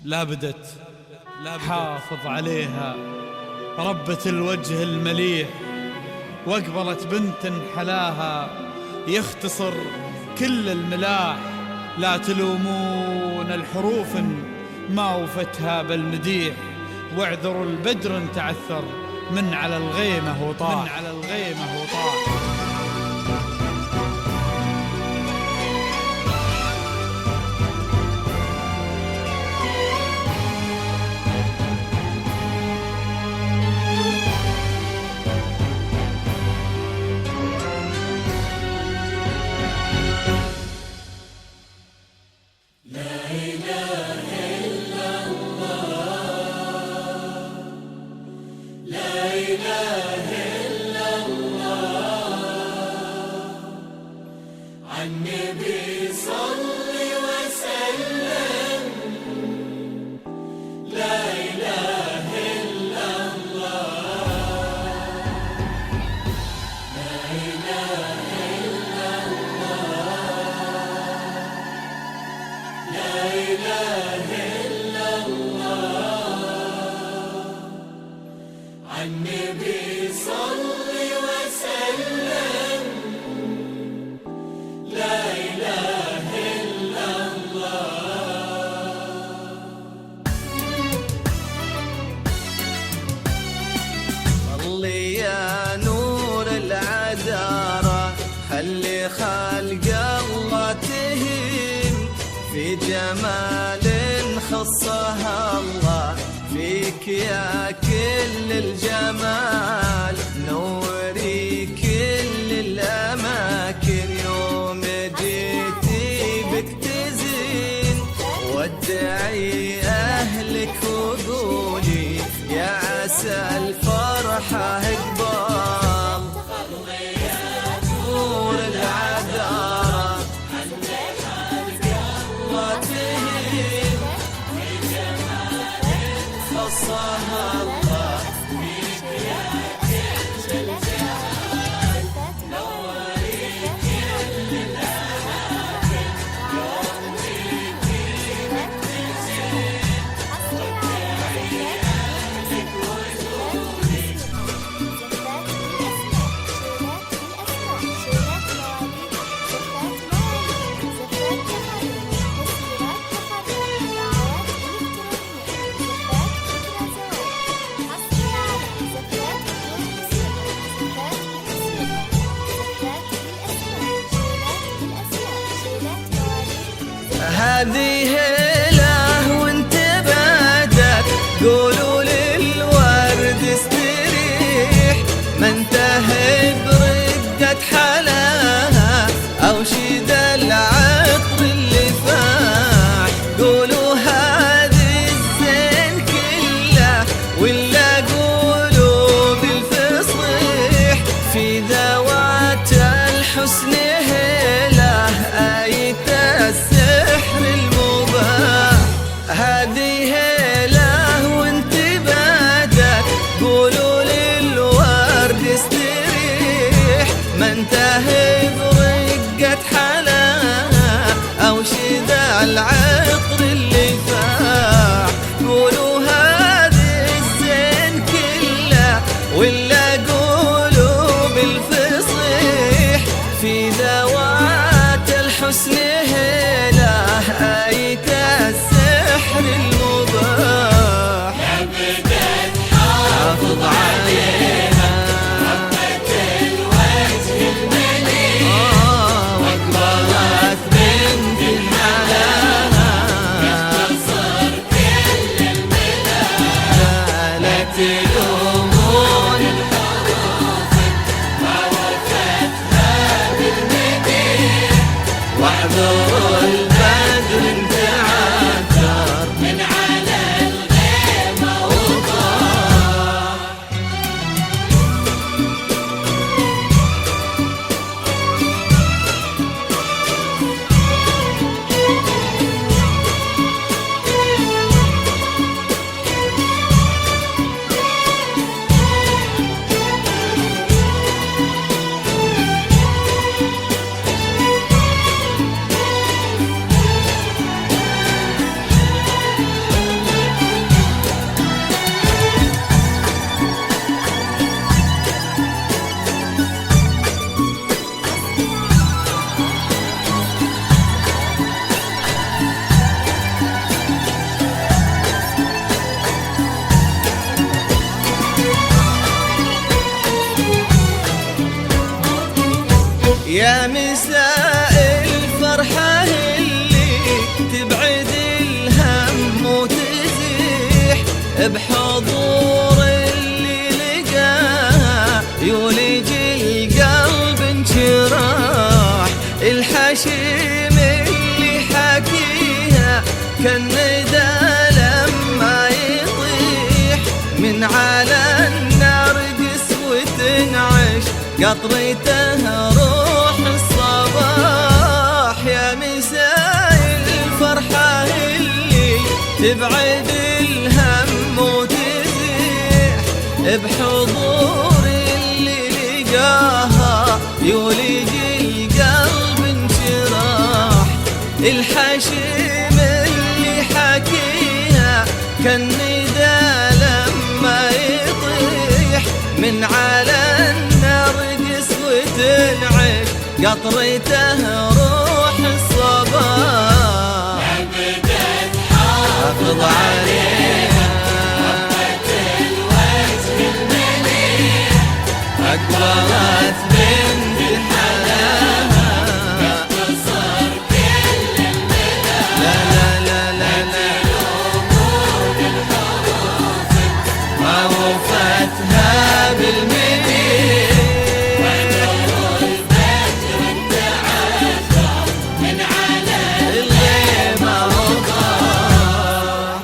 لابدت حافظ عليها ربة الوجه المليح، واقبلت بنت حلاها يختصر كل الملاح. لا تلومون الحروف ما وفتها بالمديح، واعذروا البدر تعثر من على الغيمة وطاح. النبي صل وسلم، لا إله إلا الله، لا إله إلا الله، لا إله إلا الله. النبي صل وسلم، لا إله إلا الله. صلي يا نور العذارى، خلي خلق الله تهين في جمال خصها الله، فيك يا كل الجمال، نوري كل الأماكن، يوم جيتي بك تزين، ودعي أهلك وقولي يا عسى الفرحة اقبال. نور العذارى الله تهين خصها الله، فيك يا كل الجمال، نوري كل الأماكن، يوم جيتي بك تزين، ودعي أهلك وقولي. هذه هيله وانت بعدك، قولوا للورد استريح، ما انتهى برقة حلاها او شيد العطر اللي فاح، قولوا هذه الزين كله ولا قولوا بالفصيح، في ذوات الحسن هيله آية السحر المباح. هذه هيله وانت بعدك، قولوا للورد استريح، ما انتهى برقة حلاها او شذا العطر اللي فاح، قولوا هذه الزين كله ولا قولوا بالفصيح، في ذوات الحسن هيله آية السحر المباح. أبداً حافظ عليها ربة الوجه المليح، واقبلت بنت حلاها يختصر كل الملاح، لا تلومون الحروف ما وفتها بالمديح، واعذروا البدر تعثر من على الغيمة وطاح. يا مساء الفرحة اللي تبعد الهم وتزيح بحضور اللي لقاها يولج القلب انشراح. الحشيم اللي حكيها كالندى لما يطيح من على النار وتنعش قطرته روح الصباح. يا مساء الفرحة اللي تبعد الهم وتزيح بحضور اللي لقاها يولج القلب انشراح. الحشيم اللي حكيها كالندى لما يطيح من على النار وتنعش قطرته روح الصباح. بدت حافظ عليها ربة الوجه المليح أقبلت بنت حلاها اختصر كل المدى لا لا لا لا لا يلومون الحروف ما وفتها بالمديح والبدر تعذر من على الغيمة وضاح.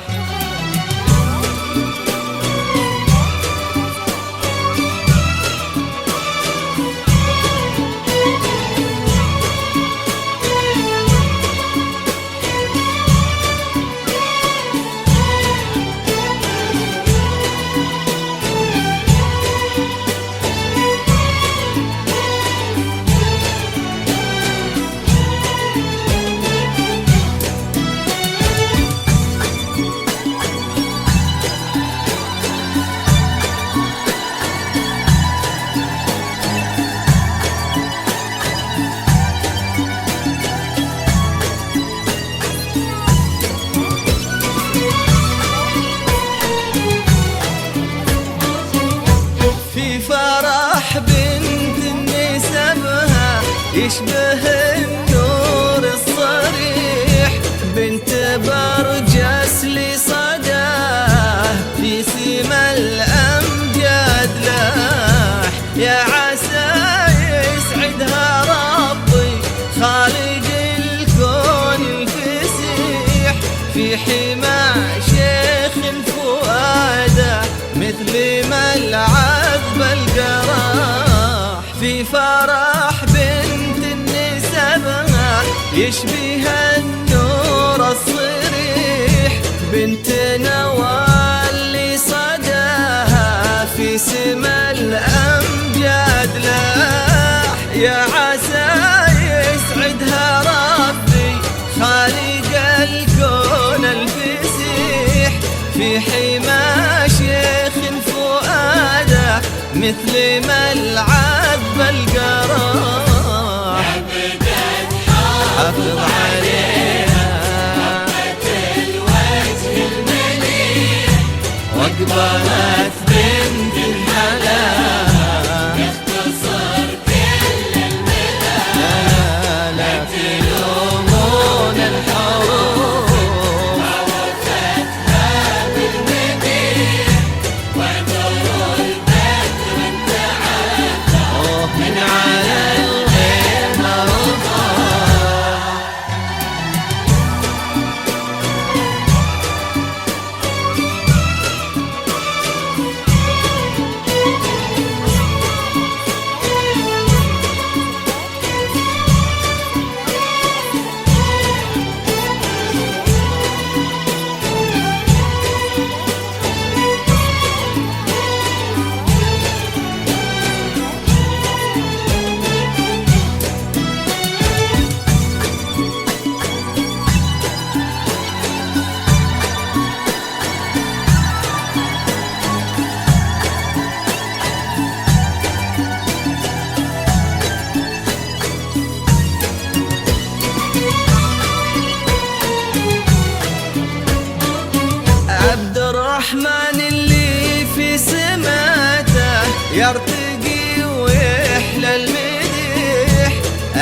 في فرح بنت نسبها يشبه النور الصريح بنت برجس لصداه في سما الأمجاد لاح. يا عسى يسعدها ربي خالق الكون الفسيح في حمى شيخ فؤاده مثل ما العذب القراح. في فرح بنت نسبها يشبه النور الصريح بنت نوال لصداها في سما الأمجاد لاح. يا عسى يسعدها ربي خالق الكون الفسيح في حمى شيخ فؤاده مثل ما العذب القراح. بدت حافظ عليها ربة الوجه المليح واقبلت بنت حلاها اختصر كل المدى لا لا تلومون الحروف ما وفتها بالمديح واعذروا البدر تعذر من على الغيمة وضاح. الرحمن اللي في سماته يرتقي ويحلى المديح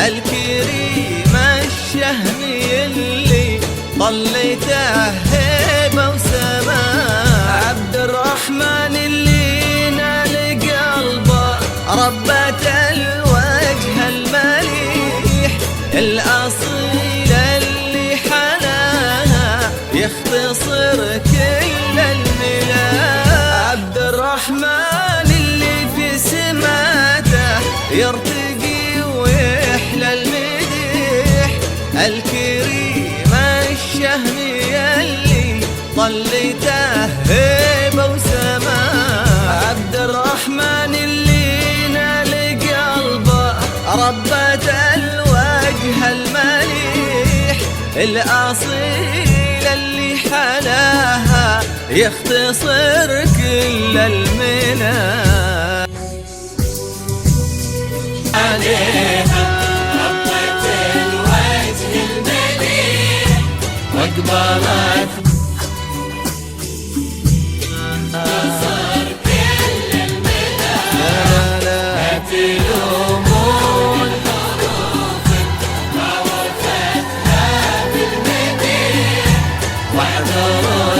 الكريمة الشهمي اللي طليته هيبة وسماء. عبد الرحمن اللي نال قلبه ربة الوجه المليح، الأصيل اللي حناها يختصر كل الملاح. عبد الرحمن اللي في سماته يرتقي ويحلى المديح، الكريمة الشهمي اللي طليته هيبة وسماء. عبد الرحمن اللي نال قلبه ربة الوجه المليح، الأصيل اللي حلاها يختصر كل المنى عليها ربة الوجه المليح واقبلت صار كل المنى. لا تلومون حروف ما وفتها بالمديح واحذروا